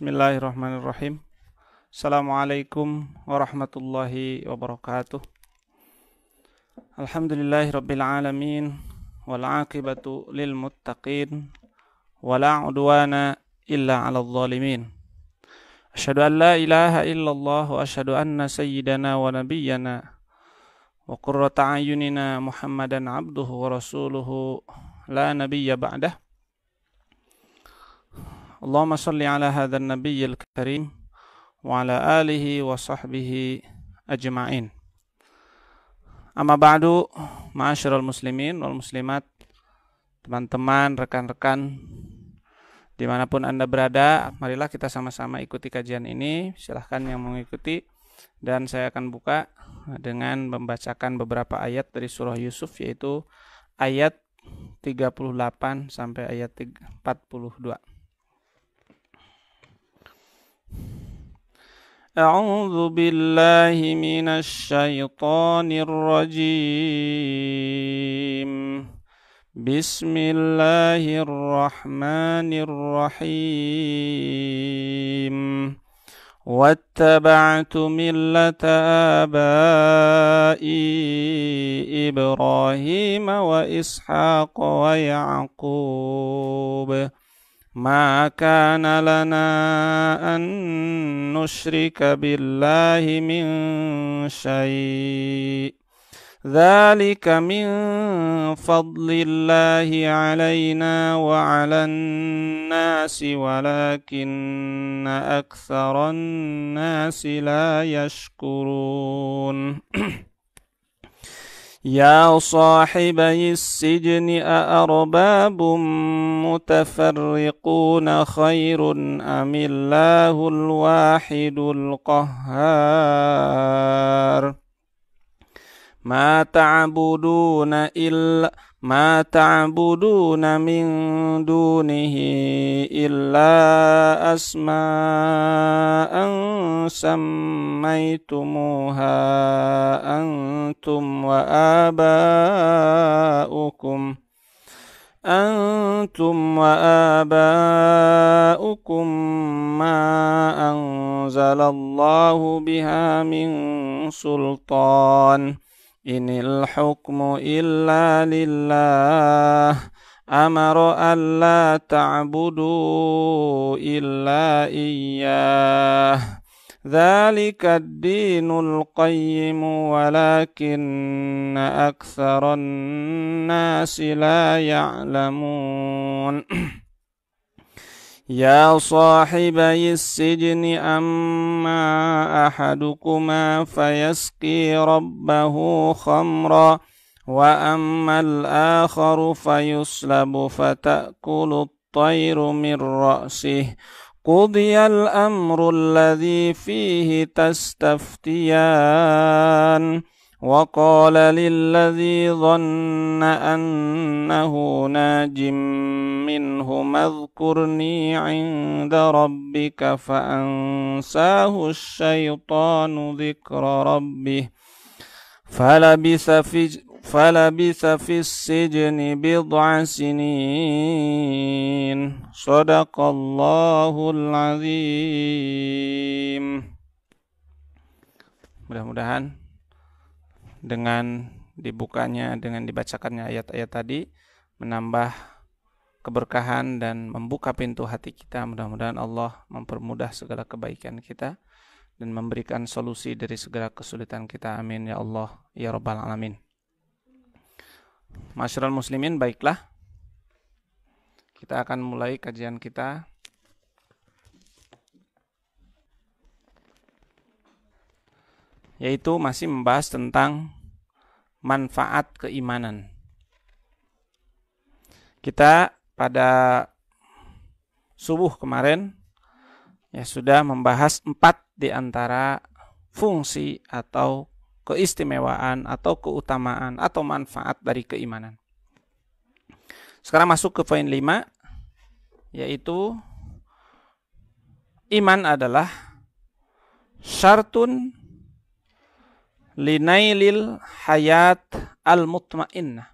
Bismillahirrahmanirrahim. Assalamualaikum warahmatullahi wabarakatuh. Alhamdulillahirabbil alamin wal aqibatu lil muttaqin wala udwana illa 'alal zalimin. Asyhadu an la ilaha illallah wa asyhadu anna sayyidana wa nabiyyana wa qurrata a'yunina Muhammadan abduhu wa rasuluhu la nabiyya ba'dah. Allahumma salli ala hadzal nabiyyil karim wa ala alihi wa sahbihi ajma'in. Amma ba'du, ma'asyiral muslimin wal muslimat, teman-teman, rekan-rekan dimanapun Anda berada, marilah kita sama-sama ikuti kajian ini. Silahkan yang mengikuti, dan saya akan buka dengan membacakan beberapa ayat dari surah Yusuf, yaitu ayat 38 sampai ayat 42. A'udzu billahi minasy syaithanir rajim. Bismillahirrahmanirrahim. Wattaba'tu millata abai Ibrahim wa Ishaq wa Ya'qub. Ma kana lana an nusyrika billahi min syai'. Dzalika min fadlillahi 'alaina wa 'alan nasi walakinna aktsaran nasi la yashkurun. Ya sahibayis sijni a'arbabum mutafarriquna khairun amillahul wahidul qahhar. Ma ta'buduna min dunihi illa asma'an sammaytumuha antum wa aba'ukum ma anzalallahu biha min sultan. Inil hukmu illa lillah amara alla ta'budu illa iyyah. Dzalika ad-dinul qayyim walakinna aktsaran nasi la ya'lamun. Ya sahibayis sijni amma ahadukuma fayasqi rabbahu khamra wa ammal akharu fayuslabu fata'kulu at-tayru min ra'sihi qudiyal amru alladhi fihi tastaftiyan. Wa qala lilladhi dhanna annahu najim minhu madhkurni 'inda rabbika fa'ansahu asy-syaitanu dzikra rabbih falabitha fis sijni bid'a sinin. Shadaqallahul azim. Mudah-mudahan dengan dibacakannya ayat-ayat tadi menambah keberkahan dan membuka pintu hati kita. Mudah-mudahan Allah mempermudah segala kebaikan kita dan memberikan solusi dari segala kesulitan kita. Amin ya Allah ya rabbal alamin. Ma'asyiral muslimin, baiklah, kita akan mulai kajian kita. Yaitu masih membahas tentang manfaat keimanan. Kita pada subuh kemarin sudah membahas 4 di antara fungsi atau keistimewaan atau keutamaan atau manfaat dari keimanan. Sekarang masuk ke poin 5, yaitu iman adalah syartun linailil hayat al-mutmainnah,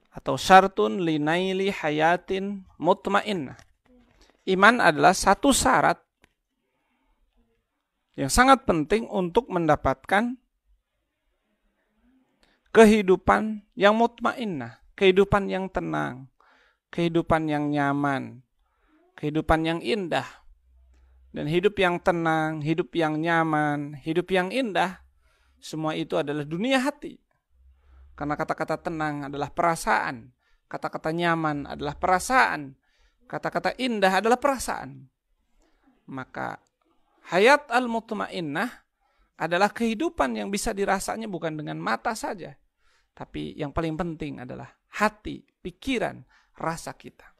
atau syartun linaili hayatin mutmainnah. iman adalah satu syarat yang sangat penting untuk mendapatkan kehidupan yang mutmainnah, kehidupan yang tenang, kehidupan yang nyaman, kehidupan yang indah. Dan hidup yang tenang, hidup yang nyaman, hidup yang indah, semua itu adalah dunia hati. Karena kata-kata tenang adalah perasaan, kata-kata nyaman adalah perasaan, kata-kata indah adalah perasaan. Maka hayat al-mutmainnah adalah kehidupan yang bisa dirasanya bukan dengan mata saja, tapi yang paling penting adalah hati, pikiran, rasa kita.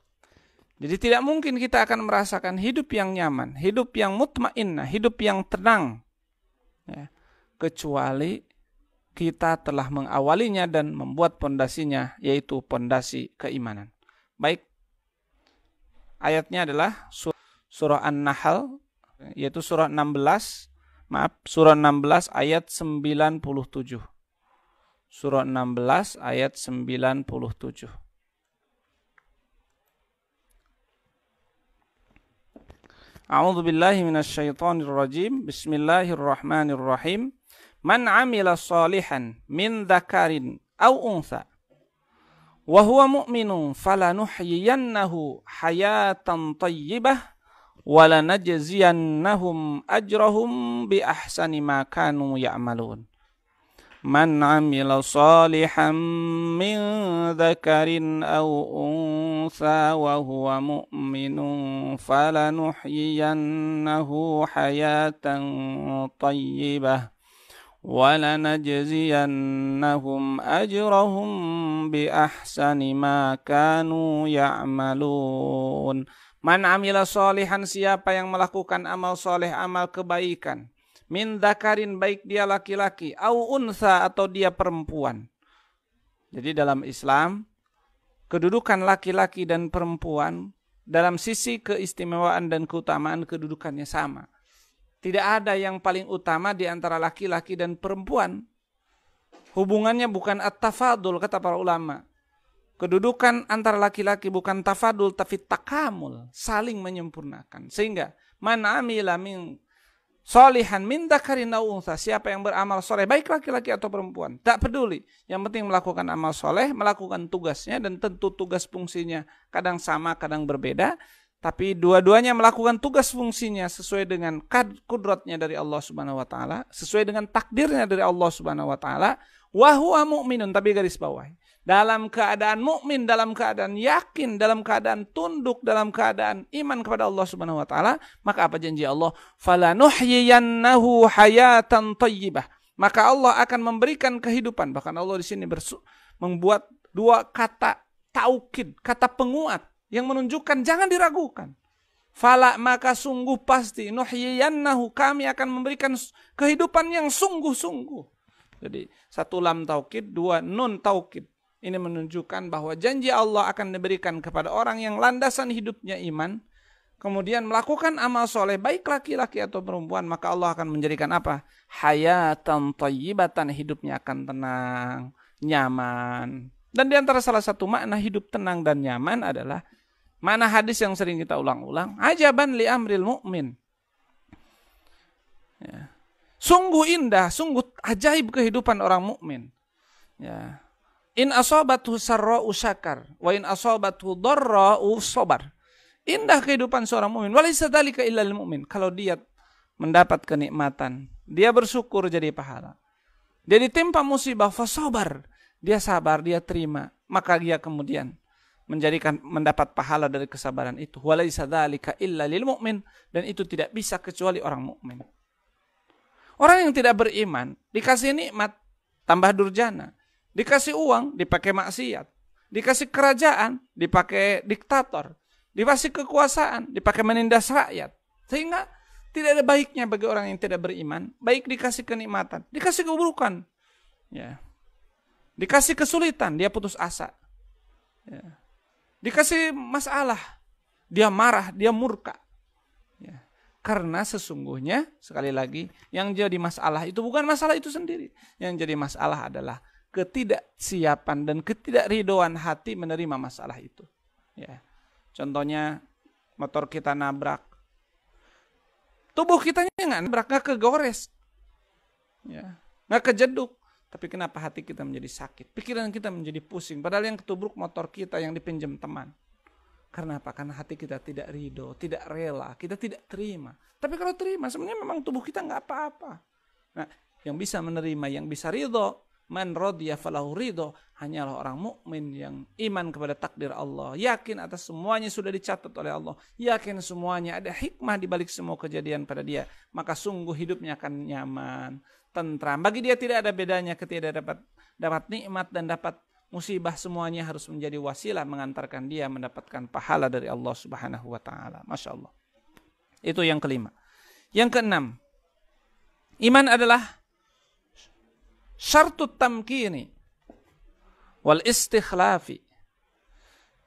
Jadi tidak mungkin kita akan merasakan hidup yang nyaman, hidup yang mutmainnah, hidup yang tenang, ya, kecuali kita telah mengawalinya dan membuat pondasinya, yaitu pondasi keimanan. Baik, ayatnya adalah surah An-Nahl, yaitu surah 16, surah 16 ayat 97. Surah 16 ayat 97. A'udzu billahi minasyaitonir rajim. Bismillahirrahmanirrahim. Man 'amila shalihan min dzakarin aw untha wa huwa mu'minun falanuhyiyannahu hayatan thayyibah wa lanajziyannahum ajrahum bi ahsani ma kanu ya'malun. Man 'amila shalihan min dzakarin aw untha wa huwa mu'minun falanuhyiyannahu hayatan thayyibah wa lanajziyannahum ajrahum bi ahsani ma kanu ya'malun. Man 'amila shalihan, siapa yang melakukan amal soleh, amal kebaikan, min dzakarin, baik dia laki-laki, au untha, atau dia perempuan. Jadi dalam Islam, kedudukan laki-laki dan perempuan dalam sisi keistimewaan dan keutamaan kedudukannya sama. Tidak ada yang paling utama di antara laki-laki dan perempuan. Hubungannya bukan at-tafadul, kata para ulama. Kedudukan antara laki-laki bukan tafadul, tapi takamul, saling menyempurnakan. Sehingga man amila min sholihan min dzakarin aw untha, siapa yang beramal soleh, baik laki-laki atau perempuan, tak peduli. Yang penting melakukan amal soleh, melakukan tugasnya, dan tentu tugas fungsinya kadang sama, kadang berbeda. Tapi dua-duanya melakukan tugas fungsinya sesuai dengan kudratnya dari Allah Subhanahu wa taala, sesuai dengan takdirnya dari Allah Subhanahu wa taala. Wa huwa mu'minun, tapi garis bawahi, dalam keadaan mukmin, dalam keadaan yakin, dalam keadaan tunduk, dalam keadaan iman kepada Allah Subhanahu wa taala, maka apa janji Allah? Falanuhyiyannahu hayatan thayyibah. Maka Allah akan memberikan kehidupan. Bahkan Allah di sini membuat dua kata taukid, kata penguat yang menunjukkan jangan diragukan. Fala, maka sungguh pasti, nuhyiyannahu, kami akan memberikan kehidupan yang sungguh-sungguh. Jadi satu lam taukid, dua nun taukid. Ini menunjukkan bahwa janji Allah akan diberikan kepada orang yang landasan hidupnya iman, kemudian melakukan amal soleh, baik laki-laki atau perempuan, maka Allah akan menjadikan apa? Hayatan thayyibatan, hidupnya akan tenang, nyaman. Dan di antara salah satu makna hidup tenang dan nyaman adalah makna hadis yang sering kita ulang-ulang, ajaban li amril mu'min. Ya. Sungguh indah, sungguh ajaib kehidupan orang mukmin. Ya. In asabathu sarra'u syakar wa in asabathu dharra'u sabar. Indah kehidupan seorang mukmin. Walaysa dzalika illa lil mu'min. Kalau dia mendapat kenikmatan, dia bersyukur jadi pahala. Dia ditimpa musibah, fasabar. Dia sabar, dia terima, maka dia kemudian mendapat pahala dari kesabaran itu. Walaysa dzalika illa lil mu'min, dan itu tidak bisa kecuali orang mukmin. Orang yang tidak beriman dikasih nikmat tambah durjana, dikasih uang dipakai maksiat, dikasih kerajaan dipakai diktator, dikasih kekuasaan dipakai menindas rakyat. Sehingga tidak ada baiknya bagi orang yang tidak beriman, baik dikasih kenikmatan, dikasih keburukan, ya, dikasih kesulitan dia putus asa, ya, dikasih masalah dia marah, dia murka. Ya. Karena sesungguhnya, sekali lagi, yang jadi masalah itu bukan masalah itu sendiri. Yang jadi masalah adalah ketidaksiapan dan ketidakridhoan hati menerima masalah itu. Ya. Contohnya, motor kita nabrak. Tubuh kitanya nggak nabrak, nggak kegores, ya, nggak kejeduk. Tapi kenapa hati kita menjadi sakit? Pikiran kita menjadi pusing. Padahal yang ketubruk motor kita yang dipinjam teman. Karena apa? Karena hati kita tidak ridho, tidak rela, kita tidak terima. Tapi kalau terima, sebenarnya memang tubuh kita nggak apa-apa. Nah, yang bisa menerima, yang bisa ridho, man radiya falahu ridho, hanyalah orang mukmin yang iman kepada takdir Allah, yakin atas semuanya sudah dicatat oleh Allah, yakin semuanya ada hikmah di balik semua kejadian pada dia, maka sungguh hidupnya akan nyaman, tentram. Bagi dia tidak ada bedanya ketika dapat nikmat dan dapat musibah, semuanya harus menjadi wasilah mengantarkan dia mendapatkan pahala dari Allah Subhanahu wa taala. Masya Allah. Itu yang kelima. Yang keenam, iman adalah syartut tamkini wal istikhlafi.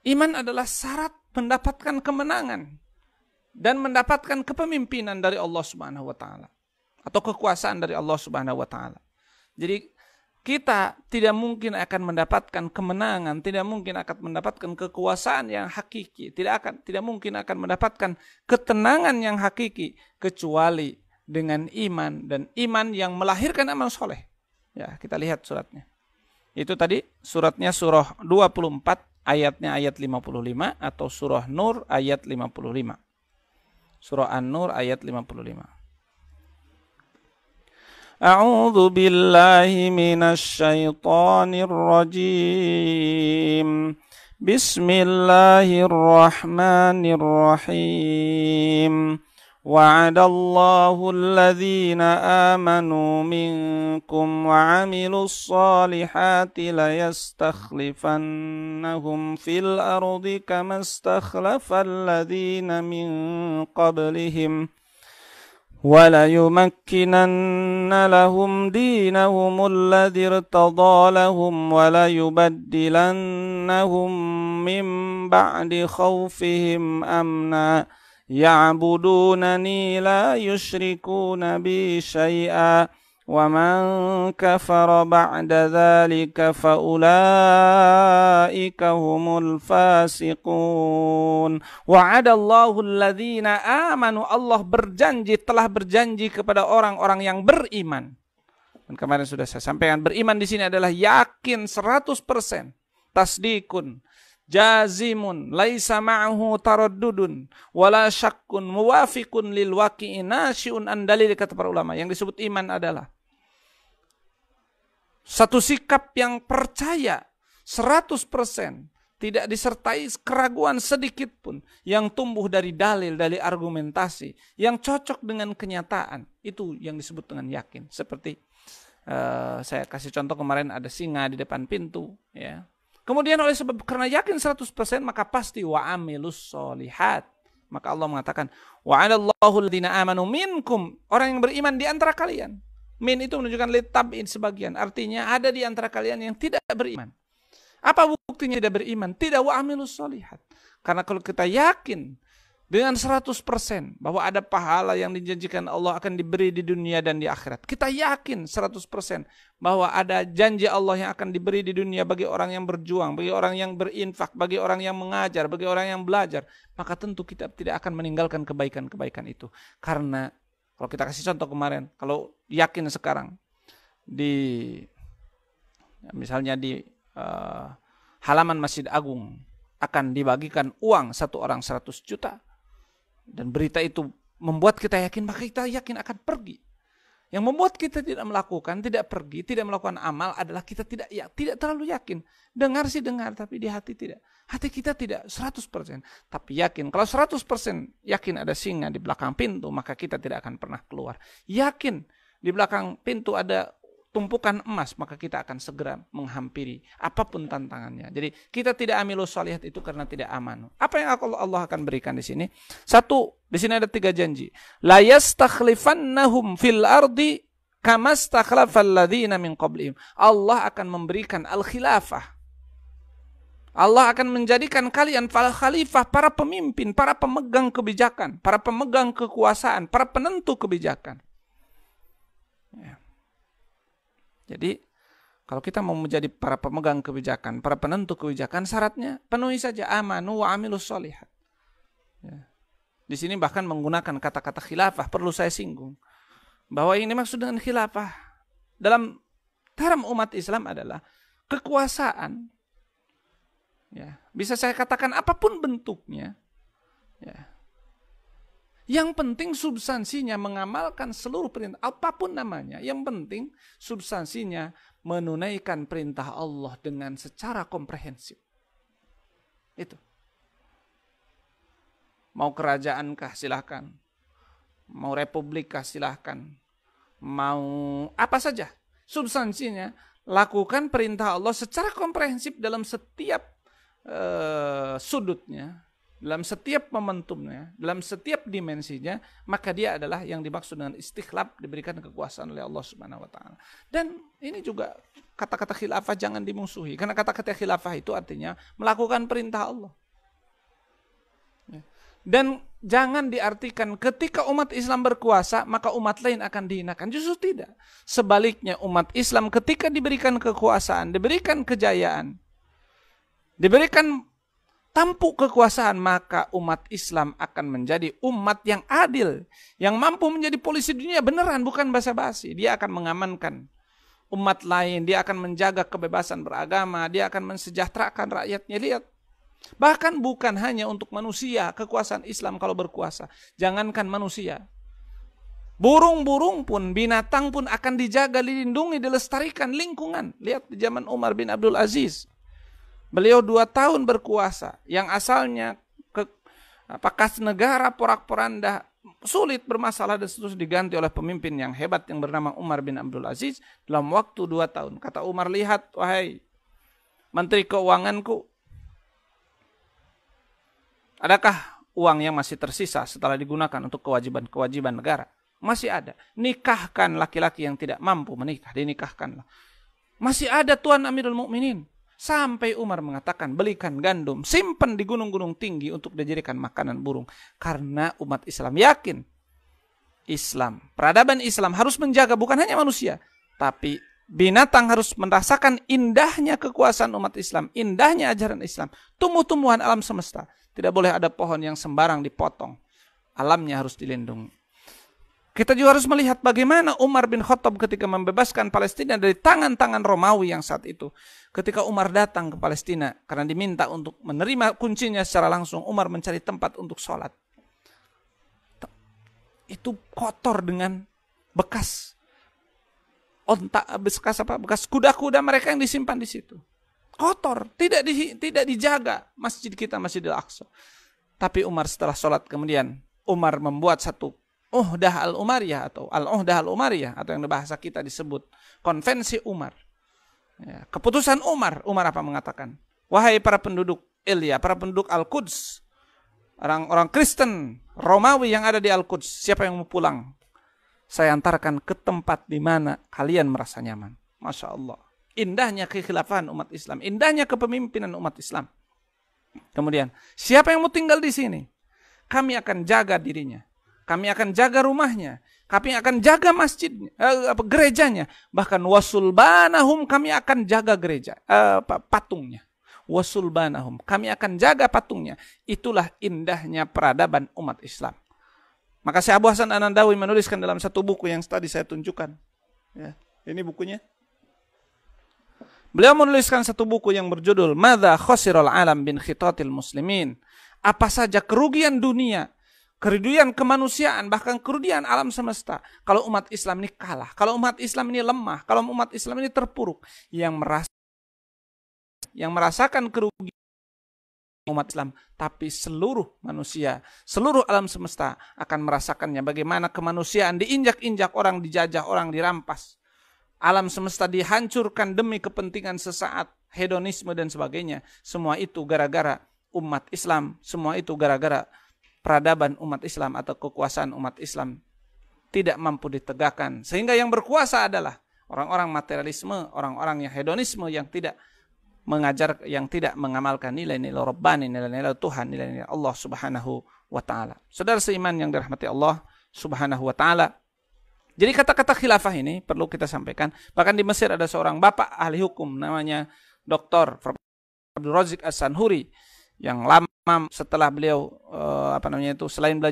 Iman adalah syarat mendapatkan kemenangan dan mendapatkan kepemimpinan dari Allah Subhanahu wa taala atau kekuasaan dari Allah Subhanahu wa taala. Jadi kita tidak mungkin akan mendapatkan kemenangan, tidak mungkin akan mendapatkan kekuasaan yang hakiki, tidak mungkin akan mendapatkan ketenangan yang hakiki kecuali dengan iman, dan iman yang melahirkan amal soleh. Ya, kita lihat suratnya. Itu tadi suratnya surah 24 ayatnya ayat 55 atau surah Nur ayat 55. Surah An-Nur ayat 55. A'udzu billahi minasy syaithanir rajim. Bismillahirrahmanirrahim. وعد الله الذين آمنوا منكم وعملوا الصالحات ليستخلفنهم في الأرض كما استخلف الذين من قبلهم وليمكنن لهم دينهم الذي ارتضى لهم وليبدلنهم من بعد خوفهم أمنا يعبدونني لا يشركون بي شيئا ومن كفر بعد ذلك فأولئك هم الفاسقون. وعد الله الذين آمنوا. Allah telah berjanji kepada orang-orang yang beriman. Dan kemarin sudah saya sampaikan, beriman di sini adalah yakin 100%, tasdikun, jazimun, laisa ma'ahu taraddudun, wala syakkun, muwafiqun lil waqi'i, nasyi'un an dalil. Kata para ulama, yang disebut iman adalah satu sikap yang percaya 100%, tidak disertai keraguan sedikit pun, yang tumbuh dari dalil, dari argumentasi, yang cocok dengan kenyataan. Itu yang disebut dengan yakin. Seperti saya kasih contoh kemarin, ada singa di depan pintu, ya. Kemudian karena yakin 100%, maka pasti wa amilus solihat. Maka Allah mengatakan wa'adallahu alladziina amanu minkum, orang yang beriman di antara kalian. Min itu menunjukkan litab'in sebagian, artinya ada di antara kalian yang tidak beriman. Apa buktinya tidak beriman? Tidak wa amilus solihat. Karena kalau kita yakin dengan 100% bahwa ada pahala yang dijanjikan Allah akan diberi di dunia dan di akhirat, kita yakin 100% bahwa ada janji Allah yang akan diberi di dunia bagi orang yang berjuang, bagi orang yang berinfak, bagi orang yang mengajar, bagi orang yang belajar, maka tentu kita tidak akan meninggalkan kebaikan-kebaikan itu. Karena kalau kita kasih contoh kemarin, kalau yakin sekarang misalnya di halaman Masjid Agung akan dibagikan uang satu orang 100 juta, dan berita itu membuat kita yakin, maka kita yakin akan pergi. Yang membuat kita tidak melakukan, tidak pergi, tidak melakukan amal adalah kita tidak terlalu yakin. Dengar sih dengar, tapi di hati tidak. Hati kita tidak 100%, tapi yakin. Kalau 100% yakin ada singa di belakang pintu, maka kita tidak akan pernah keluar. Yakin di belakang pintu ada tumpukan emas, maka kita akan segera menghampiri apapun tantangannya. Jadi kita tidak amilus sholihat itu karena tidak aman. Apa yang Allah akan berikan di sini? Satu, di sini ada 3 janji. La yastakhlifannahum fil ardi kama stakhlafal ladzina min qablihim. Allah akan memberikan al-khilafah. Allah akan menjadikan kalian para khalifah, para pemimpin, para pemegang kebijakan, para pemegang kekuasaan, para penentu kebijakan. Ya. Jadi kalau kita mau menjadi para pemegang kebijakan, para penentu kebijakan, syaratnya penuhi saja amanu wa amilus sholihat. Ya. Di sini bahkan menggunakan kata-kata khilafah, perlu saya singgung. Bahwa yang dimaksud dengan khilafah dalam term umat Islam adalah kekuasaan. Ya, bisa saya katakan apapun bentuknya. Ya. Yang penting substansinya mengamalkan seluruh perintah, apapun namanya. Yang penting substansinya menunaikan perintah Allah dengan secara komprehensif. Itu. Mau kerajaanKah silahkan. Mau republikkah silahkan. Mau apa saja. Substansinya lakukan perintah Allah secara komprehensif dalam setiap sudutnya, dalam setiap momentumnya, dalam setiap dimensinya, maka dia adalah yang dimaksud dengan istikhlaf, diberikan kekuasaan oleh Allah Subhanahu wa taala. Dan ini juga kata-kata khilafah jangan dimusuhi, karena kata-kata khilafah itu artinya melakukan perintah Allah. Dan jangan diartikan ketika umat Islam berkuasa maka umat lain akan dihinakan. Justru tidak. Sebaliknya umat Islam ketika diberikan kekuasaan, diberikan kejayaan, diberikan tampuk kekuasaan, maka umat Islam akan menjadi umat yang adil, yang mampu menjadi polisi dunia beneran, bukan basa-basi. Dia akan mengamankan umat lain, dia akan menjaga kebebasan beragama, dia akan mensejahterakan rakyatnya. Lihat, bahkan bukan hanya untuk manusia, kekuasaan Islam kalau berkuasa. Jangankan manusia, burung-burung pun, binatang pun akan dijaga, dilindungi, dilestarikan lingkungan. Lihat di zaman Umar bin Abdul Aziz. Beliau 2 tahun berkuasa, yang asalnya kas negara porak-poranda, sulit, bermasalah, dan terus diganti oleh pemimpin yang hebat yang bernama Umar bin Abdul Aziz dalam waktu 2 tahun. Kata Umar, lihat wahai Menteri Keuanganku, adakah uang yang masih tersisa setelah digunakan untuk kewajiban-kewajiban negara? Masih ada. Nikahkan laki-laki yang tidak mampu menikah, dinikahkanlah. Masih ada Tuan Amirul Mukminin. Sampai Umar mengatakan, belikan gandum, simpan di gunung-gunung tinggi untuk dijadikan makanan burung. Karena umat Islam yakin, Islam, peradaban Islam harus menjaga bukan hanya manusia, tapi binatang harus merasakan indahnya kekuasaan umat Islam, indahnya ajaran Islam. Tumbuh-tumbuhan alam semesta, tidak boleh ada pohon yang sembarang dipotong. Alamnya harus dilindungi. Kita juga harus melihat bagaimana Umar bin Khattab ketika membebaskan Palestina dari tangan-tangan Romawi yang saat itu. Ketika Umar datang ke Palestina karena diminta untuk menerima kuncinya secara langsung, Umar mencari tempat untuk sholat. Itu kotor dengan bekas bekas kuda-kuda mereka yang disimpan di situ. Kotor, tidak dijaga masjid kita, Masjidil Aqsa. Tapi Umar setelah sholat kemudian Umar membuat satu Uhdah al-Umariyah atau Al-Uhdah al-Umariyah atau yang bahasa kita disebut Konvensi Umar. Ya, keputusan Umar apa mengatakan? Wahai para penduduk Ilya, para penduduk Al-Quds, orang-orang Kristen Romawi yang ada di Al-Quds, siapa yang mau pulang? Saya antarkan ke tempat di mana kalian merasa nyaman. Masya Allah. Indahnya kekhilafahan umat Islam, indahnya kepemimpinan umat Islam. Kemudian, siapa yang mau tinggal di sini? Kami akan jaga dirinya. Kami akan jaga rumahnya. Kami akan jaga masjidnya, gerejanya. Bahkan wasulbanahum, kami akan jaga gereja, patungnya. Wasulbanahum, kami akan jaga patungnya. Itulah indahnya peradaban umat Islam. Maka Syekh Abu Hasan An-Nandawi menuliskan dalam satu buku yang tadi saya tunjukkan. Ya, ini bukunya. Beliau menuliskan satu buku yang berjudul Madza khasiral alam bin khitatil muslimin. Apa saja kerugian dunia, kerugian kemanusiaan, bahkan kerugian alam semesta kalau umat Islam ini kalah, kalau umat Islam ini lemah, kalau umat Islam ini terpuruk. Yang merasakan kerugian umat Islam, tapi seluruh manusia, seluruh alam semesta akan merasakannya. Bagaimana kemanusiaan diinjak-injak, orang dijajah, orang dirampas, alam semesta dihancurkan demi kepentingan sesaat, hedonisme dan sebagainya. Semua itu gara-gara umat Islam, semua itu gara-gara peradaban umat Islam atau kekuasaan umat Islam tidak mampu ditegakkan. Sehingga yang berkuasa adalah orang-orang materialisme, orang-orang yang hedonisme, yang tidak mengajar, yang tidak mengamalkan nilai-nilai Rabbani, nilai-nilai Tuhan, nilai-nilai Allah Subhanahu wa taala. Saudara seiman yang dirahmati Allah Subhanahu wa taala. Jadi kata-kata khilafah ini perlu kita sampaikan. Bahkan di Mesir ada seorang bapak ahli hukum namanya Dr. Abdul Razik As-Sanhuri yang lama setelah beliau selain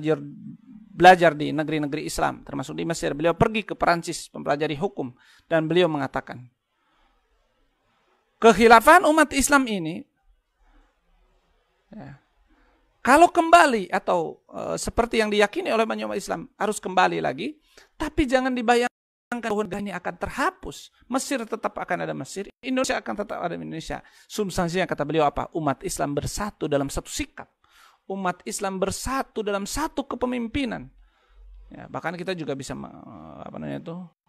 belajar di negeri-negeri Islam termasuk di Mesir, beliau pergi ke Perancis mempelajari hukum dan beliau mengatakan kekhilafan umat Islam ini kalau kembali atau seperti yang diyakini oleh banyak umat Islam harus kembali lagi, tapi jangan dibayangkan bahwa ini akan terhapus. Mesir tetap akan ada Mesir, Indonesia akan tetap ada Indonesia. Substansinya kata beliau apa? Umat Islam bersatu dalam satu sikap. Umat Islam bersatu dalam satu kepemimpinan. Ya, bahkan kita juga bisa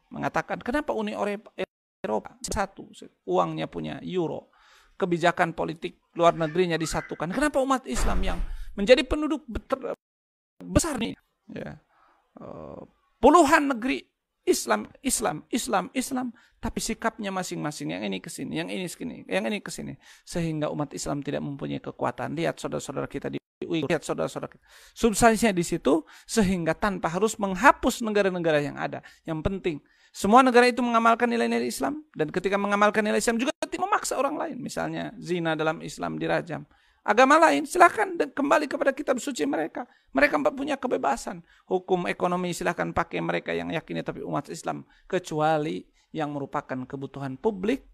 mengatakan kenapa Uni Eropa satu, uangnya punya euro, kebijakan politik luar negerinya disatukan. Kenapa umat Islam yang menjadi penduduk besar nih, puluhan negeri Islam, tapi sikapnya masing-masing, yang ini ke sini, yang ini ke sini, yang ini ke sini, sehingga umat Islam tidak mempunyai kekuatan. Lihat saudara-saudara kita di Uyghur, lihat saudara-saudara kita. Substansinya di situ, sehingga tanpa harus menghapus negara-negara yang ada. Yang penting semua negara itu mengamalkan nilai-nilai Islam, dan ketika mengamalkan nilai Islam juga tidak memaksa orang lain. Misalnya zina dalam Islam dirajam. Agama lain silahkan kembali kepada kitab suci mereka. Mereka punya kebebasan. Hukum ekonomi silahkan pakai mereka yang yakini, tapi umat Islam kecuali yang merupakan kebutuhan publik,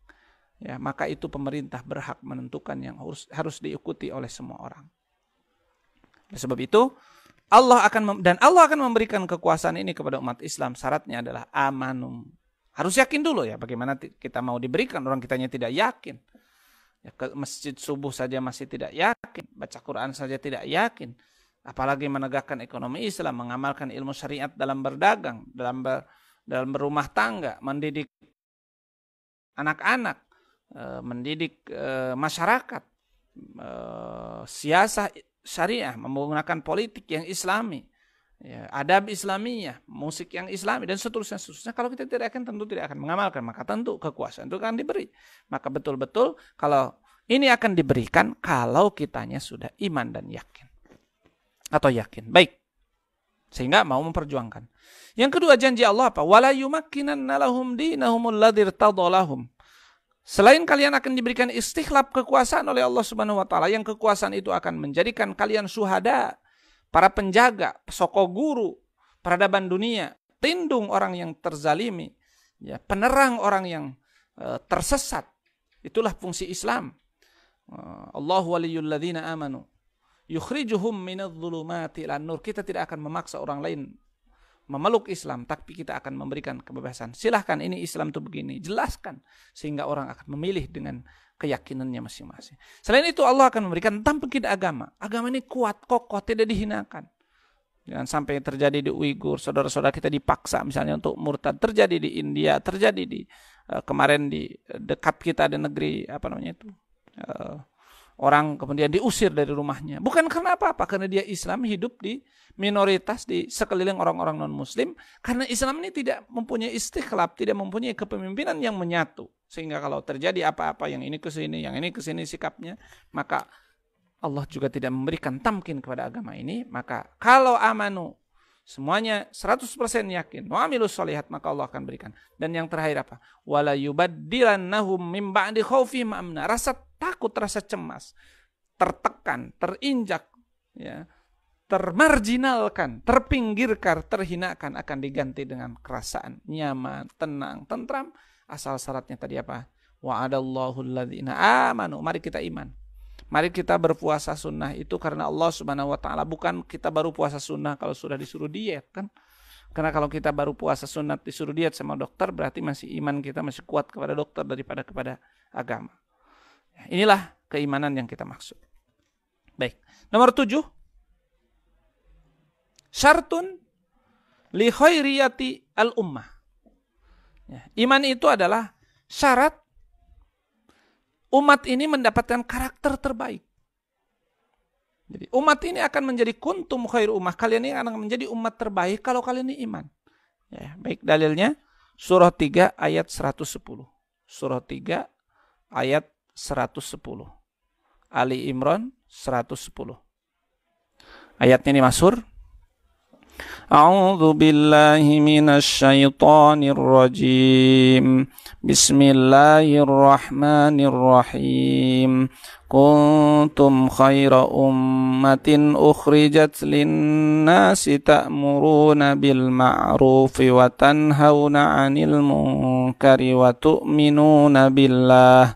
ya maka itu pemerintah berhak menentukan yang harus diikuti oleh semua orang. Oleh sebab itu Allah akan memberikan kekuasaan ini kepada umat Islam. Syaratnya adalah amanum. Harus yakin dulu ya. Bagaimana kita mau diberikan orang kitanya tidak yakin. Ya, ke masjid subuh saja masih tidak yakin, baca Quran saja tidak yakin, apalagi menegakkan ekonomi Islam, mengamalkan ilmu syariat dalam berdagang, dalam berumah tangga, mendidik anak-anak, mendidik masyarakat, siasah syariah, menggunakan politik yang Islami, ya, adab Islamiyah, musik yang Islami, dan seterusnya. Kalau kita tidak akan, tentu tidak akan mengamalkan, maka tentu kekuasaan itu akan diberi. Maka betul-betul kalau ini akan diberikan kalau kitanya sudah iman dan yakin. Atau yakin. Baik. Sehingga mau memperjuangkan. Yang kedua janji Allah apa? Wala yumakkinanna lahum dinahumul ladzi irtadha lahum. Selain kalian akan diberikan istikhlaf kekuasaan oleh Allah Subhanahu wa taala, yang kekuasaan itu akan menjadikan kalian syuhada, para penjaga, soko guru peradaban dunia, tindung orang yang terzalimi, ya, penerang orang yang tersesat. Itulah fungsi Islam. Allahu waliyul ladzina amanu yukhrijuhum minadh-dhulumati ilan nur. Kita tidak akan memaksa orang lain memeluk Islam, tapi kita akan memberikan kebebasan. Silahkan ini Islam itu begini, jelaskan sehingga orang akan memilih dengan keyakinannya masing-masing. Selain itu Allah akan memberikan tamkin agama. Agama ini kuat, kokoh, tidak dihinakan. Jangan sampai terjadi di Uyghur, saudara-saudara kita dipaksa misalnya untuk murtad. Terjadi di India, terjadi di kemarin di dekat kita ada negeri orang kemudian diusir dari rumahnya. Bukan karena apa-apa, karena dia Islam, hidup di minoritas di sekeliling orang-orang non-muslim. Karena Islam ini tidak mempunyai istikhlaf, tidak mempunyai kepemimpinan yang menyatu. Sehingga kalau terjadi apa-apa, yang ini ke sini, yang ini ke sini sikapnya, maka Allah juga tidak memberikan tamkin kepada agama ini. Maka kalau amanu, semuanya 100% yakin, wa amilus sholihat, maka Allah akan berikan. Dan yang terakhir apa? Wala yubaddilannahum mim ba'di khaufihim amna. Rasa takut, rasa cemas, tertekan, terinjak, ya, termarginalkan, terpinggirkan, terhinakan akan diganti dengan kerasaan, nyaman, tenang, tentram. Asal syaratnya tadi apa? Wa'adallahu alladzina amanu. Mari kita iman. Mari kita berpuasa sunnah itu karena Allah Subhanahu wa taala, bukan kita baru puasa sunnah kalau sudah disuruh diet kan. Karena kalau kita baru puasa sunat disuruh diet sama dokter, berarti masih iman kita masih kuat kepada dokter daripada kepada agama. Inilah keimanan yang kita maksud. Baik. Nomor 7. Syartun li khairiyati al-ummah. Ya, iman itu adalah syarat umat ini mendapatkan karakter terbaik. Jadi umat ini akan menjadi kuntum khair ummah. Kalian ini akan menjadi umat terbaik kalau kalian ini iman. Ya, baik, dalilnya surah 3 ayat 110. Surah 3 ayat 110. Ali Imran 110. Ayatnya ini masyhur. A'udzu billahi minasy syaithanir rajim. Bismillahirrahmanirrahim. Kuntum khaira ummatin ukhrijat lin-nasi ta'muruna bil ma'rufi wa tanhauna 'anil munkari wa tu'minuna billah.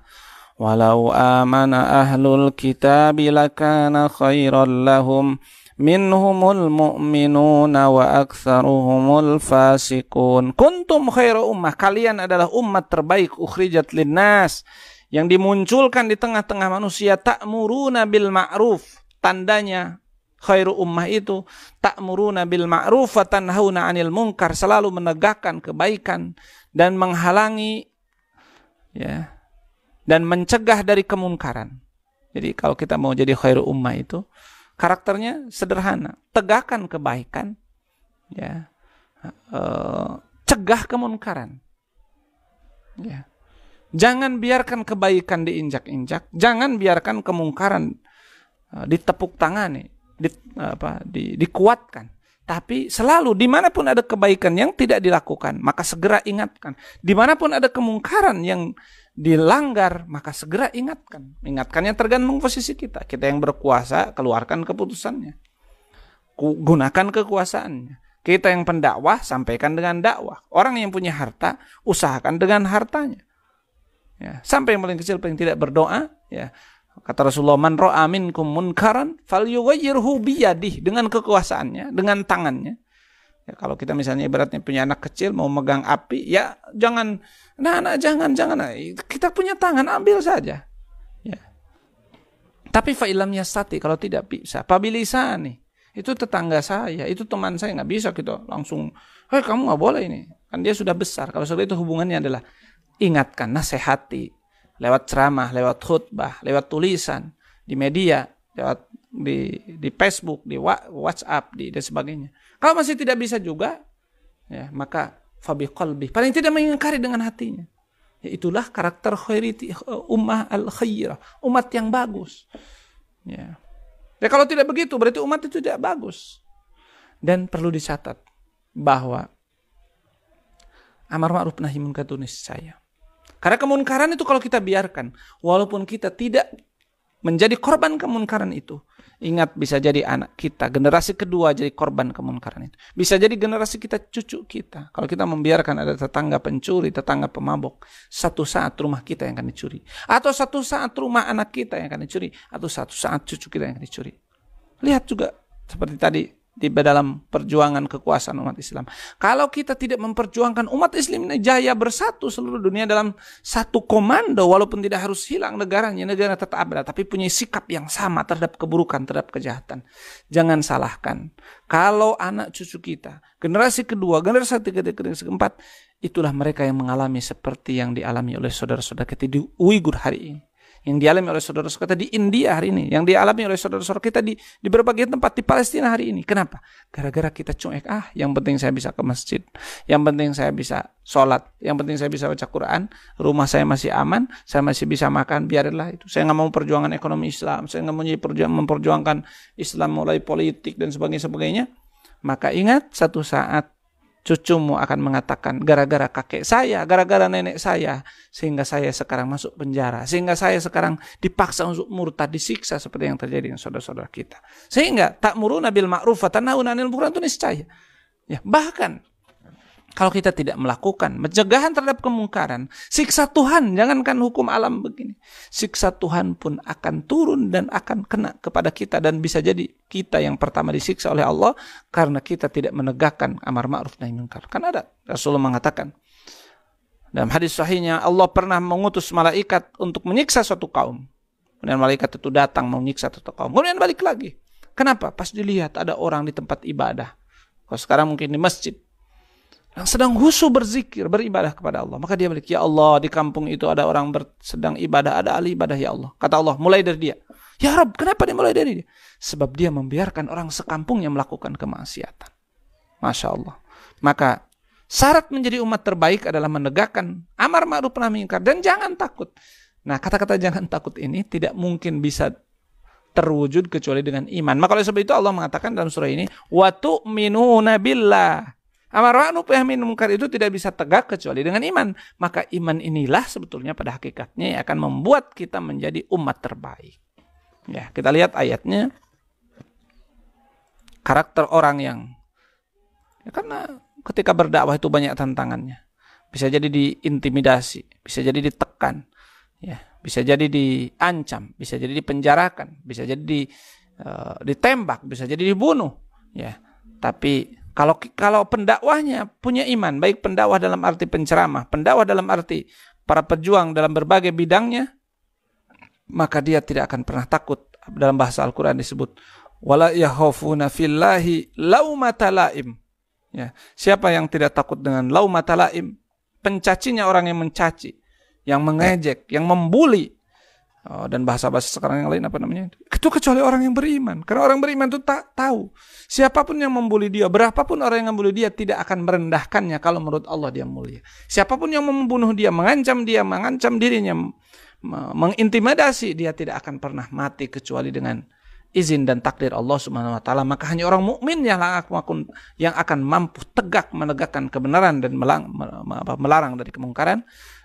Walau amana ahlul kitabi lakana khairan lahum minhumul mu'minuna wa aktsaruhumul fasiqun. Kuntum khairu ummah, kalian adalah umat terbaik, ukhrijat linnas, yang dimunculkan di tengah-tengah manusia, ta'muruna bil ma'ruf. Tandanya khairu ummah itu ta'muruna bil ma'ruf wa tanhauna 'anil munkar, selalu menegakkan kebaikan dan menghalangi dan mencegah dari kemunkaran. Jadi kalau kita mau jadi khairu ummah itu karakternya sederhana, tegakkan kebaikan, cegah kemunkaran. Jangan biarkan kebaikan diinjak-injak, jangan biarkan kemungkaran ditepuk tangani, dikuatkan. Tapi selalu dimanapun ada kebaikan yang tidak dilakukan, maka segera ingatkan. Dimanapun ada kemungkaran yang dilanggar, maka segera ingatkan. Ingatkannya tergantung posisi kita. Kita yang berkuasa, keluarkan keputusannya, gunakan kekuasaannya. Kita yang pendakwah, sampaikan dengan dakwah. Orang yang punya harta, usahakan dengan hartanya. Sampai yang paling kecil, paling tidak berdoa. Kata Rasulullah, man ra'a minkum munkaran falyughayyirhu biyadihi, dengan kekuasaannya, dengan tangannya. Kalau kita misalnya ibaratnya punya anak kecil mau megang api, jangan, jangan. Kita punya tangan, ambil saja. Tapi fa'ilam yastati, kalau tidak bisa, pabilisani, itu tetangga saya, itu teman saya, nggak bisa kita langsung, kamu nggak boleh ini, kan dia sudah besar. Kalau seperti itu hubungannya adalah ingatkan, nasihati, lewat ceramah, lewat khutbah, lewat tulisan di media, lewat di Facebook, di WhatsApp, dan sebagainya. Kalau masih tidak bisa juga, maka fabi qalbi, paling tidak mengingkari dengan hatinya. Itulah karakter ummah al-khairah, umat yang bagus. Kalau tidak begitu, berarti umat itu tidak bagus. Dan perlu dicatat bahwa amar ma'ruf nahi munkar itu niscaya. Karena kemunkaran itu kalau kita biarkan, walaupun kita tidak menjadi korban kemunkaran itu, ingat, bisa jadi anak kita, generasi kedua jadi korban kemunkaran itu. Bisa jadi generasi kita, cucu kita. Kalau kita membiarkan ada tetangga pencuri, tetangga pemabok, satu saat rumah kita yang akan dicuri. Atau satu saat rumah anak kita yang akan dicuri. Atau satu saat cucu kita yang akan dicuri. Lihat juga seperti tadi di dalam perjuangan kekuasaan umat Islam. Kalau kita tidak memperjuangkan umat Islam ini jaya bersatu seluruh dunia dalam satu komando, walaupun tidak harus hilang negaranya, negara tetap ada, tapi punya sikap yang sama terhadap keburukan, terhadap kejahatan. Jangan salahkan. Kalau anak cucu kita, generasi kedua, generasi ketiga, generasi keempat, itulah mereka yang mengalami seperti yang dialami oleh saudara-saudara kita di Uighur hari ini, yang dialami oleh saudara-saudara kita di India hari ini, yang dialami oleh saudara-saudara kita di berbagai tempat di Palestina hari ini. Kenapa? Gara-gara kita cuek, yang penting saya bisa ke masjid, yang penting saya bisa sholat, yang penting saya bisa baca Quran, rumah saya masih aman, saya masih bisa makan, biarlah itu. Saya nggak mau perjuangan ekonomi Islam, saya nggak mau memperjuangkan Islam mulai politik dan sebagainya. Maka ingat, satu saat cucumu akan mengatakan, gara-gara kakek saya, gara-gara nenek saya, sehingga saya sekarang masuk penjara, sehingga saya sekarang dipaksa untuk murtad, disiksa seperti yang terjadi dengan saudara-saudara kita. Sehingga ta'muruna bil ma'ruf wa tanhauna 'anil munkar itu niscaya. Bahkan kalau kita tidak melakukan pencegahan terhadap kemungkaran, siksa Tuhan, jangankan hukum alam begini, siksa Tuhan pun akan turun dan akan kena kepada kita, dan bisa jadi kita yang pertama disiksa oleh Allah karena kita tidak menegakkan amar ma'ruf nahi munkar. Kan ada Rasulullah mengatakan dalam hadis sahihnya, Allah pernah mengutus malaikat untuk menyiksa suatu kaum. Kemudian malaikat itu datang menyiksa suatu kaum, kemudian balik lagi. Kenapa? Pas dilihat ada orang di tempat ibadah. Kalau sekarang mungkin di masjid, yang sedang khusyuk berzikir, beribadah kepada Allah. Maka dia balik, ya Allah, di kampung itu ada orang sedang ibadah, ada ahli ibadah, ya Allah. Kata Allah, mulai dari dia. Ya Rabb, kenapa dia mulai dari dia? Sebab dia membiarkan orang sekampungnya melakukan kemaksiatan. Masya Allah. Maka syarat menjadi umat terbaik adalah menegakkan amar ma'ruf nahi munkar, dan jangan takut. Nah, kata-kata jangan takut ini tidak mungkin bisa terwujud kecuali dengan iman. Maka oleh sebab itu Allah mengatakan dalam surah ini, wa tu'minuna billah. Amar ma'ruf nahi anil munkar itu tidak bisa tegak kecuali dengan iman. Maka iman inilah sebetulnya pada hakikatnya yang akan membuat kita menjadi umat terbaik. Ya, kita lihat ayatnya. Karakter orang yang karena ketika berdakwah itu banyak tantangannya. Bisa jadi diintimidasi, bisa jadi ditekan, ya, bisa jadi diancam, bisa jadi dipenjarakan, bisa jadi ditembak, bisa jadi dibunuh, ya. Tapi kalau pendakwahnya punya iman, baik pendakwah dalam arti penceramah, pendakwah dalam arti para pejuang dalam berbagai bidangnya, maka dia tidak akan pernah takut. Dalam bahasa Al-Quran disebut wala yakhafuna fillahi laumata laim. Ya, siapa yang tidak takut dengan laumata laim? Pencacinya orang yang mencaci, yang mengejek, yang membuli. Dan bahasa-bahasa sekarang yang lain apa namanya? Itu kecuali orang yang beriman. Karena orang beriman itu tak tahu. Siapapun yang membuli dia, berapapun orang yang membuli dia tidak akan merendahkannya kalau menurut Allah dia mulia. Siapapun yang membunuh dia, mengancam dirinya, mengintimidasi dia tidak akan pernah mati kecuali dengan izin dan takdir Allah Subhanahu wa taala. Maka hanya orang mukmin yang akan mampu tegak menegakkan kebenaran dan melarang dari kemungkaran.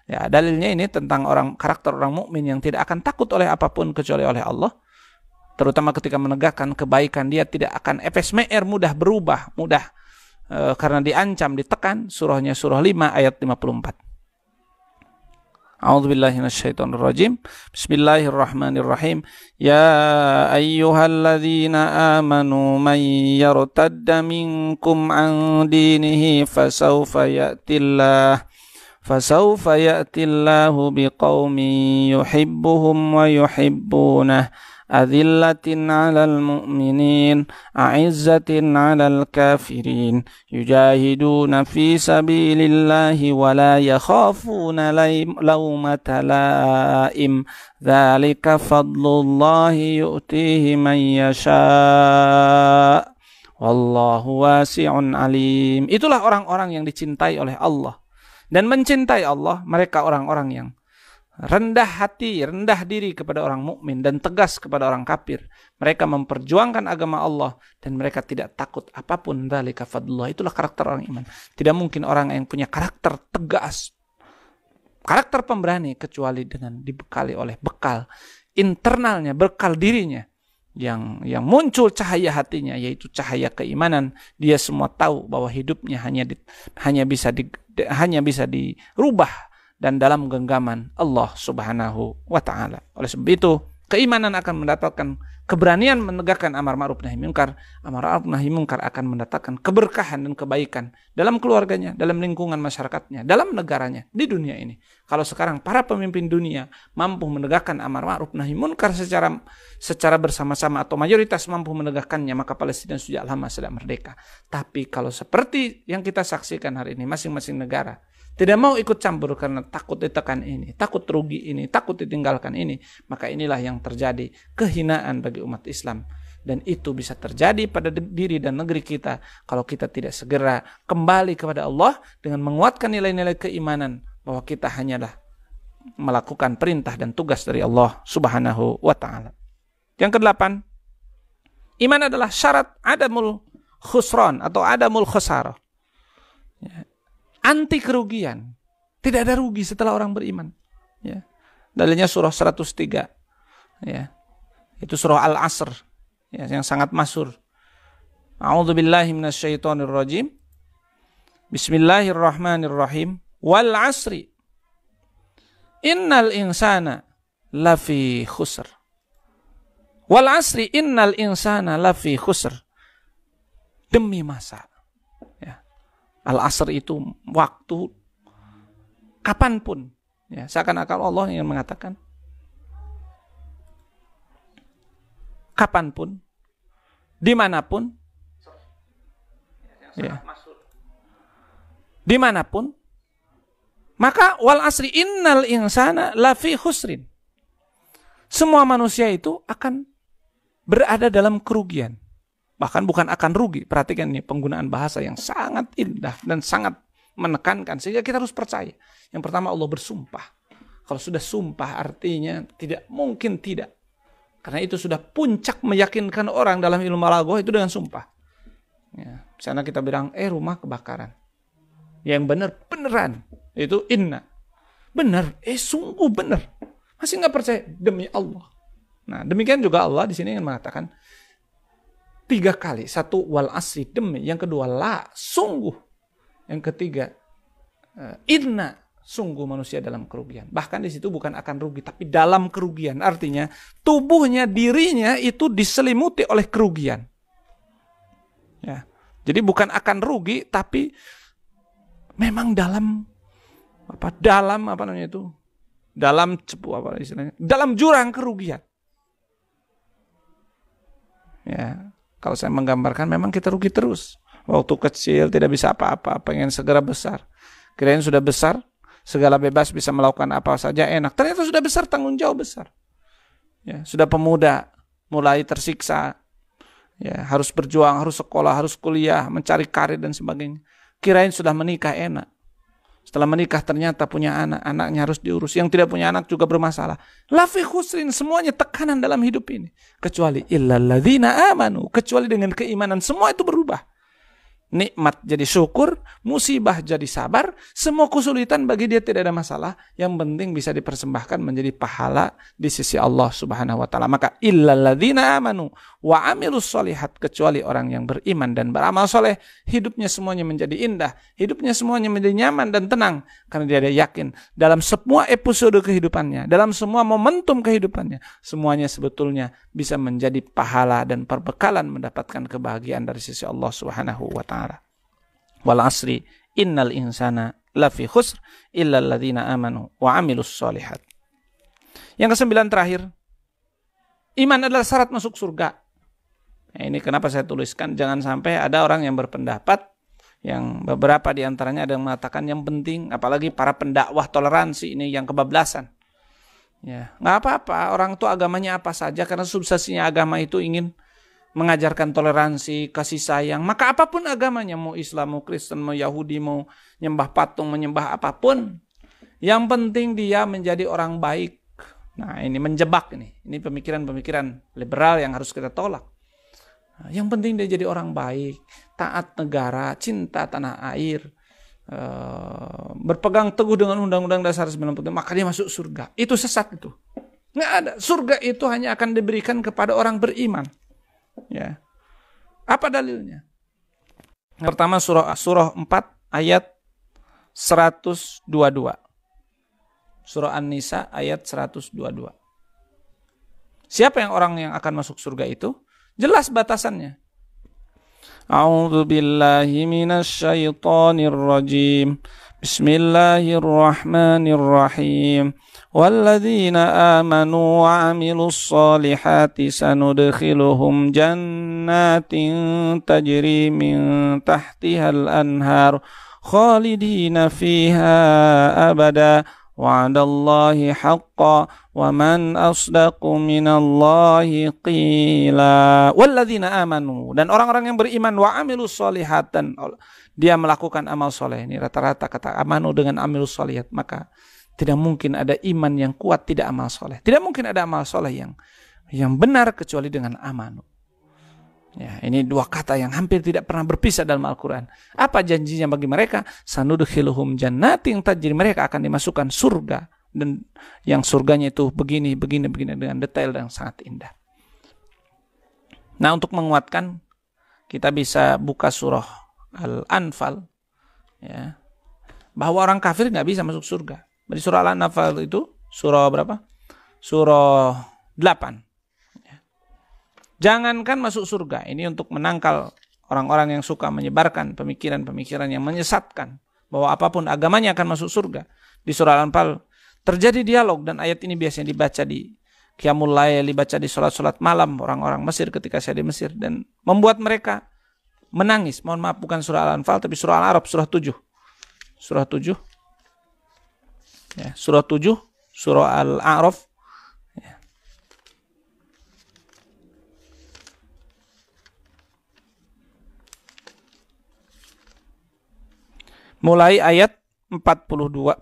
Ya, dalilnya ini tentang karakter orang mukmin yang tidak akan takut oleh apapun kecuali oleh Allah. Terutama ketika menegakkan kebaikan, dia tidak akan efesmeer, mudah berubah, karena diancam, ditekan. Surahnya surah 5 ayat 54. A'udzubillahi minasyaitonirrajim. Bismillahirrahmanirrahim. Ya ayyuhalladzina amanu man yartadda minkum an dinihi fasawfa ya'tillahu biqaumin yuhibbuhum wa yuhibbunah. Adzillatin 'alal mu'minin, a'izzatin 'alal kafirin, yujahiduna fi sabilillahi wa la yakhafuna lawmata laim. Dzalika fadlullahi yu'tihi man yasha'. Wallahu wasi'un alim. Itulah orang-orang yang dicintai oleh Allah. Dan mencintai Allah, mereka orang-orang yang rendah hati, rendah diri kepada orang mukmin dan tegas kepada orang kafir. Mereka memperjuangkan agama Allah dan mereka tidak takut apapun. Dzalika fadlullah. Itulah karakter orang iman. Tidak mungkin orang yang punya karakter tegas, karakter pemberani, kecuali dengan dibekali oleh bekal internalnya, bekal dirinya yang muncul cahaya hatinya, yaitu cahaya keimanan. Dia semua tahu bahwa hidupnya hanya bisa dirubah dan dalam genggaman Allah Subhanahu wa taala. Oleh sebab itu, keimanan akan mendatangkan keberanian menegakkan amar ma'ruf nahi munkar. Amar ma'ruf nahi munkar akan mendatangkan keberkahan dan kebaikan dalam keluarganya, dalam lingkungan masyarakatnya, dalam negaranya, di dunia ini. Kalau sekarang para pemimpin dunia mampu menegakkan amar ma'ruf nahi munkar secara bersama-sama atau mayoritas mampu menegakkannya, maka Palestina sudah lama sudah merdeka. Tapi kalau seperti yang kita saksikan hari ini, masing-masing negara tidak mau ikut campur karena takut ditekan ini, takut rugi ini, takut ditinggalkan ini, maka inilah yang terjadi kehinaan bagi umat Islam. Dan itu bisa terjadi pada diri dan negeri kita kalau kita tidak segera kembali kepada Allah dengan menguatkan nilai-nilai keimanan bahwa kita hanyalah melakukan perintah dan tugas dari Allah Subhanahu wa taala. Yang kedelapan, iman adalah syarat adamul khusran atau adamul khusarah. Ya. Anti kerugian. Tidak ada rugi setelah orang beriman. Ya. Dalilnya surah 103. Ya. Itu surah Al-Asr. Ya, yang sangat masyhur. A'udzubillahi minasyaitonirrajim. Bismillahirrahmanirrahim. Wal 'asri. Innal insana lafi khusr. Wal 'asri innal insana lafi khusr. Demi masa. Al-Asr itu waktu kapanpun. Ya, seakan-akan Allah yang mengatakan kapanpun, dimanapun, ya, dimanapun, maka wal asri innal insana lafi khusrin. Semua manusia itu akan berada dalam kerugian. Bahkan bukan akan rugi. Perhatikan ini penggunaan bahasa yang sangat indah dan sangat menekankan. Sehingga kita harus percaya. Yang pertama Allah bersumpah. Kalau sudah sumpah artinya tidak mungkin tidak. Karena itu sudah puncak meyakinkan orang dalam ilmu balaghah itu dengan sumpah. Ya, misalnya kita bilang, rumah kebakaran. Yang benar, beneran. Itu inna. Benar, sungguh benar. Masih nggak percaya? Demi Allah. Nah, demikian juga Allah di sini ingin mengatakan 3 kali. 1, wal asri, demi. Yang kedua, la, sungguh. Yang ketiga, inna, sungguh manusia dalam kerugian. Bahkan di situ bukan akan rugi, tapi dalam kerugian. Artinya tubuhnya, dirinya itu diselimuti oleh kerugian. Ya. Jadi bukan akan rugi, tapi memang dalam dalam jurang kerugian. Ya, kalau saya menggambarkan memang kita rugi terus. Waktu kecil tidak bisa apa-apa, pengen segera besar. Kirain sudah besar, segala bebas, bisa melakukan apa saja enak. Ternyata sudah besar, tanggung jawab besar. Ya, sudah pemuda, mulai tersiksa. Ya, harus berjuang, harus sekolah, harus kuliah, mencari karir dan sebagainya. Kirain sudah menikah enak. Setelah menikah ternyata punya anak, anaknya harus diurus. Yang tidak punya anak juga bermasalah. Lafi khusrin, semuanya tekanan dalam hidup ini. Kecuali illalladzina amanu, kecuali dengan keimanan semua itu berubah. Nikmat jadi syukur, musibah jadi sabar, semua kesulitan bagi dia tidak ada masalah. Yang penting bisa dipersembahkan menjadi pahala di sisi Allah Subhanahu wa taala. Maka illalladzina amanu wa amilus solihat, kecuali orang yang beriman dan beramal soleh, hidupnya semuanya menjadi indah, hidupnya semuanya menjadi nyaman dan tenang karena dia ada yakin dalam semua episode kehidupannya, dalam semua momentum kehidupannya, semuanya sebetulnya bisa menjadi pahala dan perbekalan mendapatkan kebahagiaan dari sisi Allah Subhanahu wa taala. Wal asri innal insana lafi khusr illa alladzina amanu wa amilus solihat. Yang ke-9 terakhir, iman adalah syarat masuk surga. Nah, ini kenapa saya tuliskan, jangan sampai ada orang yang berpendapat, yang beberapa di antaranya ada yang mengatakan yang penting, apalagi para pendakwah toleransi ini yang kebablasan. Ya, nggak apa-apa, orang itu agamanya apa saja, karena substansinya agama itu ingin mengajarkan toleransi, kasih sayang. Maka apapun agamanya, mau Islam, mau Kristen, mau Yahudi, mau nyembah patung, menyembah apapun, yang penting dia menjadi orang baik. Nah, ini menjebak ini pemikiran-pemikiran liberal yang harus kita tolak. Yang penting dia jadi orang baik, taat negara, cinta tanah air, berpegang teguh dengan Undang-Undang Dasar 1945, maka dia masuk surga. Itu sesat itu. Nggak ada. Surga itu hanya akan diberikan kepada orang beriman. Ya. Apa dalilnya? Yang pertama surah 4 ayat 122. Surah An-Nisa ayat 122. Siapa orang yang akan masuk surga itu? Jelas batasannya. A'udzu billahi minasy syaithanir rajim. Bismillahirrahmanirrahim. Walladzina amanu wa 'amilus solihati sanudkhiluhum jannatin tajri min tahtihal anhar khalidina fiha abada. Wa'adallahi haqqa wa man asdaqu minallahi qila. Walladzina amanu, dan orang-orang yang beriman, wa amilus solihat, dan dia melakukan amal soleh. Ini rata-rata kata amanu dengan amilus solihat. Maka tidak mungkin ada iman yang kuat tidak amal soleh. Tidak mungkin ada amal soleh yang benar kecuali dengan amanu. Ya, ini 2 kata yang hampir tidak pernah berpisah dalam Al-Quran. Apa janjinya bagi mereka? Sanudkhiluhum jannatin tajri, mereka akan dimasukkan surga, dan yang surganya itu begini dengan detail dan sangat indah. Nah, untuk menguatkan, kita bisa buka surah Al-Anfal, ya, bahwa orang kafir nggak bisa masuk surga. Di surah Al-Anfal itu surah berapa? Surah 8. Jangankan masuk surga, ini untuk menangkal orang-orang yang suka menyebarkan pemikiran-pemikiran yang menyesatkan bahwa apapun agamanya akan masuk surga. Di surah Al-Anfal terjadi dialog, dan ayat ini biasanya dibaca di Qiyamul Lail, dibaca di sholat-sholat malam orang-orang Mesir ketika saya di Mesir, dan membuat mereka menangis. Mohon maaf, bukan surah Al-Anfal tapi surah Al-A'raf, surah 7. Surah 7. Ya, surah 7, surah Al-A'raf. Mulai ayat 43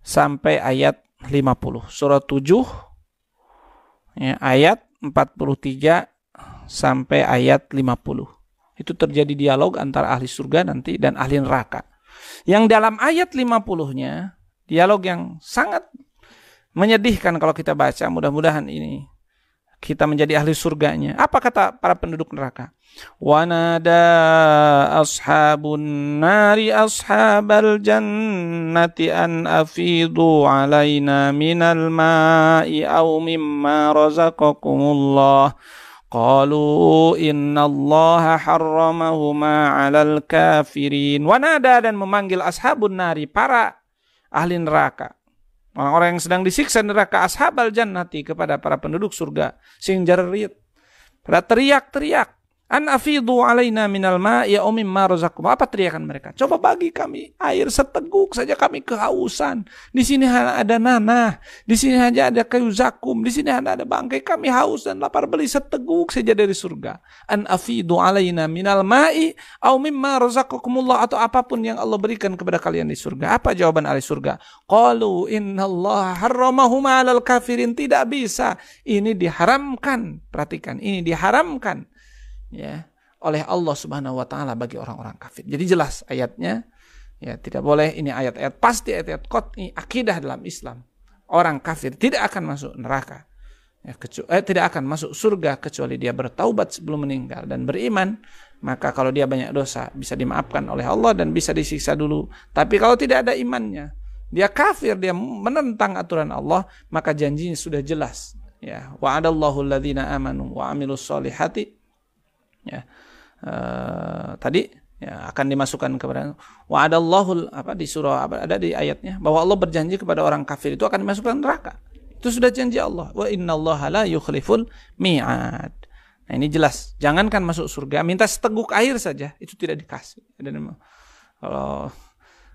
sampai ayat 50. Surah 7 Ya, ayat 43 sampai ayat 50. Itu terjadi dialog antara ahli surga nanti dan ahli neraka. Yang dalam ayat 50-nya, dialog yang sangat menyedihkan kalau kita baca, mudah-mudahan ini kita menjadi ahli surganya. Apa kata para penduduk neraka? Wa nada ashabun nari ashabal jannati an afidu alaina minal ma'i aw mimma razaqakumullah. Qalu innallaha harramahuma 'alal kafirin. Wa nada, dan memanggil ashabun nari, para ahli neraka, orang-orang yang sedang disiksa neraka, ashabal jannati, kepada para penduduk surga, sing jarit, pada teriak-teriak, an afidu alaina minal ma'i aw mimma razaqakum. Apa teriakan mereka? Coba bagi kami air seteguk saja, kami kehausan. Di sini ada nanah, di sini hanya ada kayu zakum, di sini hanya ada bangkai, kami haus dan lapar, beli seteguk saja dari surga. An afidu alaina minal ma'i aw mimma razaqakumullah, atau apapun yang Allah berikan kepada kalian di surga. Apa jawaban ahli surga? Qalu innallaha harramahuma 'alal kafirin. Tidak bisa, ini diharamkan. Perhatikan, ini diharamkan, ya, oleh Allah Subhanahu wa taala bagi orang-orang kafir. Jadi jelas ayatnya, ya, tidak boleh. Ini ayat-ayat pasti, ayat-ayat qat'i akidah dalam Islam. Orang kafir tidak akan masuk neraka, ya, tidak akan masuk surga kecuali dia bertaubat sebelum meninggal dan beriman. Maka kalau dia banyak dosa bisa dimaafkan oleh Allah dan bisa disiksa dulu. Tapi kalau tidak ada imannya, dia kafir, dia menentang aturan Allah, maka janjinya sudah jelas, ya, wa'adallahu alladhina amanu wa amilus solihati, ya, tadi, ya, akan dimasukkan kepada wa'adallahu, apa di surah, ada di ayatnya bahwa Allah berjanji kepada orang kafir itu akan dimasukkan neraka. Itu sudah janji Allah. Wa innallaha la yukhliful mi'ad. Nah, ini jelas. Jangankan masuk surga, minta seteguk air saja itu tidak dikasih. Dan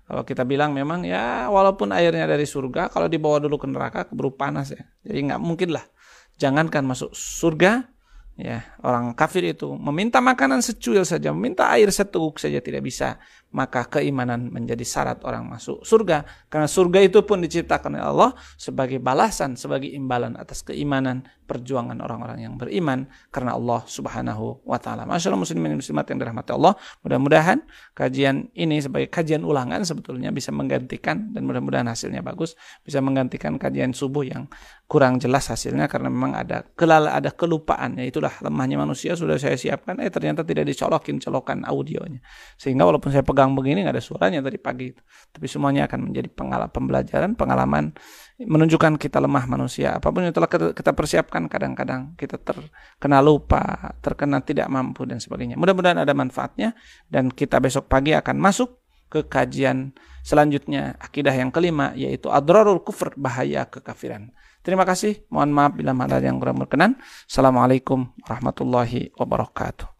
kalau kita bilang memang, ya, walaupun airnya dari surga, kalau dibawa dulu ke neraka keburu panas, ya. Jadi nggak mungkin lah. Jangankan masuk surga, ya, orang kafir itu meminta makanan secuil saja, meminta air seteguk saja tidak bisa. Maka keimanan menjadi syarat orang masuk surga. Karena surga itu pun diciptakan oleh Allah sebagai balasan, sebagai imbalan atas keimanan, perjuangan orang-orang yang beriman karena Allah Subhanahu wa taala. Masyaallah muslimin dan muslimat yang dirahmati Allah, mudah-mudahan kajian ini sebagai kajian ulangan sebetulnya bisa menggantikan, dan mudah-mudahan hasilnya bagus, bisa menggantikan kajian subuh yang kurang jelas hasilnya karena memang ada kelupaan. Ya, itulah lemahnya manusia. Sudah saya siapkan, ternyata tidak colokan audionya, sehingga walaupun saya pegang begini nggak ada suaranya tadi pagi itu. Tapi semuanya akan menjadi pembelajaran, pengalaman, menunjukkan kita lemah manusia. Apapun yang telah kita persiapkan, kadang-kadang kita terkena lupa, terkena tidak mampu dan sebagainya. Mudah-mudahan ada manfaatnya, dan kita besok pagi akan masuk ke kajian selanjutnya, akidah yang kelima, yaitu adrarul kufr, bahaya kekafiran. Terima kasih. Mohon maaf bila ada yang kurang berkenan. Assalamualaikum warahmatullahi wabarakatuh.